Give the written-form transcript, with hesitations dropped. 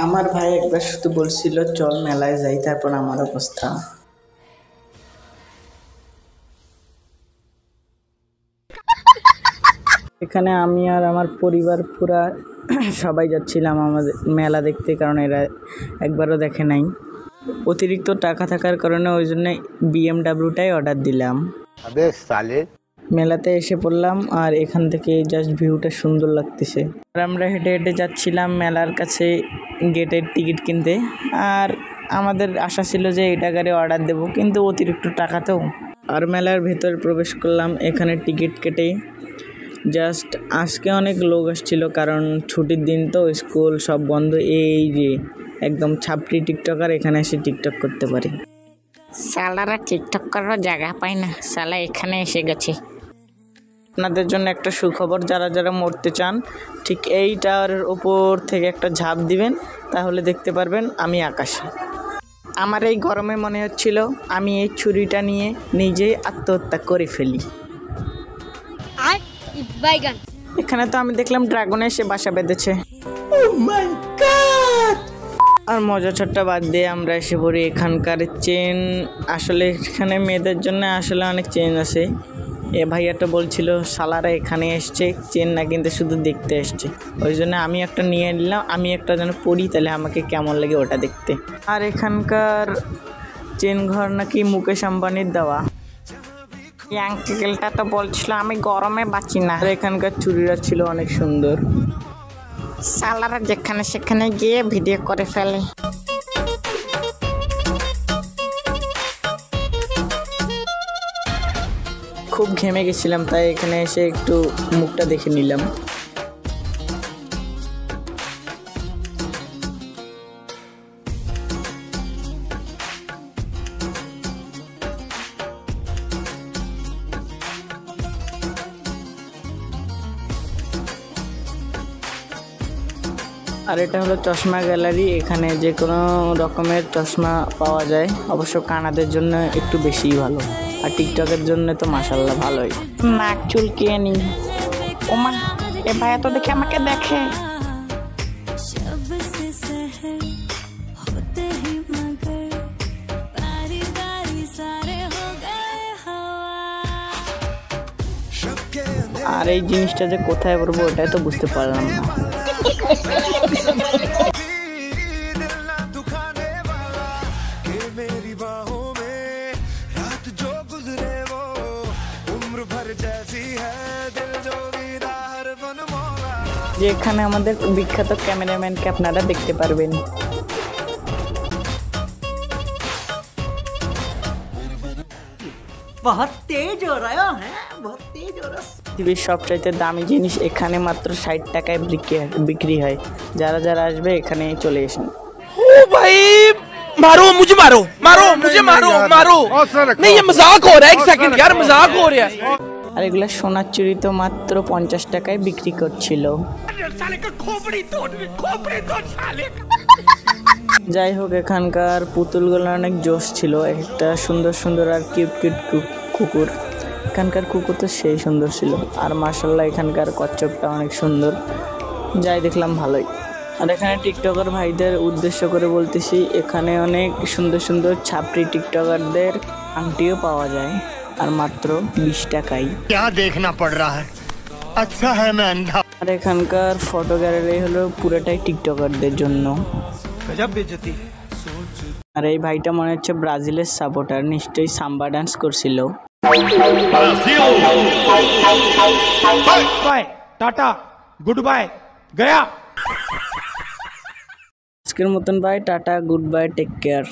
আমার ভাই একবার শুধু বলছিল চল মেলায় যাই, তারপর আমার অবস্থা। এখানে আমি আর আমার পরিবার পুরা সবাই যাচ্ছিলাম আমাদের মেলা দেখতে, কারণ এরা একবারও দেখে নাই। অতিরিক্ত টাকা থাকার কারণে ওই জন্য বিএমডাব্লিউটাই অর্ডার দিলাম। মেলাতে এসে পড়লাম আর এখান থেকে জাস্ট ভিউটা সুন্দর লাগতেছে। আর আমরা হেঁটে হেঁটে যাচ্ছিলাম মেলার কাছে গেটের টিকিট কিনতে। আর আমাদের আশা ছিল যে এটা গাড়ি অর্ডার দেবো, কিন্তু অতিরিক্ত টাকা তো। আর মেলার ভেতর প্রবেশ করলাম এখানে টিকিট কেটে। জাস্ট আজকে অনেক লোক আসছিল, কারণ ছুটির দিন তো, স্কুল সব বন্ধ। এই যে একদম ছাপড়ি টিকটকার এখানে এসে টিকটক করতে পারে। সালারা টিকটক করার জায়গা পায় না, সালা এখানে এসে গেছে। আপনাদের জন্য একটা সুখবর, যারা যারা মরতে চান ঠিক এই টাওয়ারের ওপর থেকে একটা ঝাঁপ দিবেন, তাহলে দেখতে পারবেন আমি আকাশে। আমার এই গরমে মনে হচ্ছিল আমি এই ছুরিটা নিয়ে নিজেই আত্মহত্যা করে ফেলি। এখানে তো আমি দেখলাম ড্রাগন এসে বাসা বেঁধেছে। আর মজা ছোট্টা বাদ দিয়ে আমরা এসে পড়ি এখানকার চেন। আসলে এখানে মেয়েদের জন্য আসলে অনেক চেন আছে। এ ভাইয়াটা বলছিল শালারা এখানে এসছে চেন না কিনতে, শুধু দেখতে এসছে। ওই জন্য আমি একটা নিয়ে নিলাম, আমি একটা যেন পড়ি, তাহলে আমাকে কেমন লাগে ওটা দেখতে। আর এখানকার চেন ঘর নাকি মুকেশ আম্বানির দেওয়া। আঙ্কেলটা তো বলছিল আমি গরমে বাঁচি না। আর এখানকার চুড়িরা ছিল অনেক সুন্দর। সালারা যেখানে সেখানে গিয়ে ভিডিও করে ফেলে। খুব ঘেমে গেছিলাম, তাই এখানে এসে একটু মুখটা দেখে নিলাম। আর এটা হলো চশমা গ্যালারি। এখানে যে কোনো রকমের চশমা পাওয়া যায়, অবশ্য কানাদের জন্য একটু বেশিই ভালো, আর টিকটকের জন্য তো মাশাআল্লাহ ভালোই। নাক চুলকিয়ে নি। ওমা, এ ভাইয়া তো দেখে আমাকে দেখে। আর এই জিনিসটা যে কোথায় পড়বো ওটাই তো বুঝতে পারলাম না। যে এখানে আমাদের বিখ্যাত ক্যামেরাম্যানকে আপনারা দেখতে পারবেন। बहुत तेज हो रहा है, बहुत तेज हो रहा है। পৃথিবীর সবচাইতে দামি জিনিস এখানে মাত্র 60 টাকায় বিক্রি হয়। যারা যারা আসবে এখানে চলে আসেন। ओ भाई मारो मुझे, मारो मारो मुझे, मारो मारो। नहीं ये मजाक हो रहा है, एक सेकंड यार, मजाक हो रहा है। আর এগুলা সোনার চুড়ি তো মাত্র 50 টাকায় বিক্রি করছিল। যাই হোক, এখানকার পুতুলগুলো অনেক জোশ ছিল, একটা সুন্দর সুন্দর আর কিউট কিউট কুকুর। এখানকার কুকুর তো সেই সুন্দর ছিল। আর মাশাআল্লাহ এখানকার কচ্ছপটা অনেক সুন্দর, যাই দেখলাম ভালোই। আর এখানে টিকটকার ভাইদের উদ্দেশ্য করে বলতেছি, এখানে অনেক সুন্দর সুন্দর ছাপড়ি টিকটকারদের আংটিও পাওয়া যায়, আর মাত্র 20 টাকায়। देखना पड़ रहा है, अच्छा है मैं अंधा। আর এখানকার ফটো গ্যালারি হলো পুরোটাই টিকটকারদের জন্য। আর এই ভাইটা মনে হচ্ছে ব্রাজিলের সাপোর্টার, নিশ্চয়ই সাম্বা ডান্স করছিল। बाय टाटा गुड बाय गया। আজকের মতন bye, tata, good bye, take care.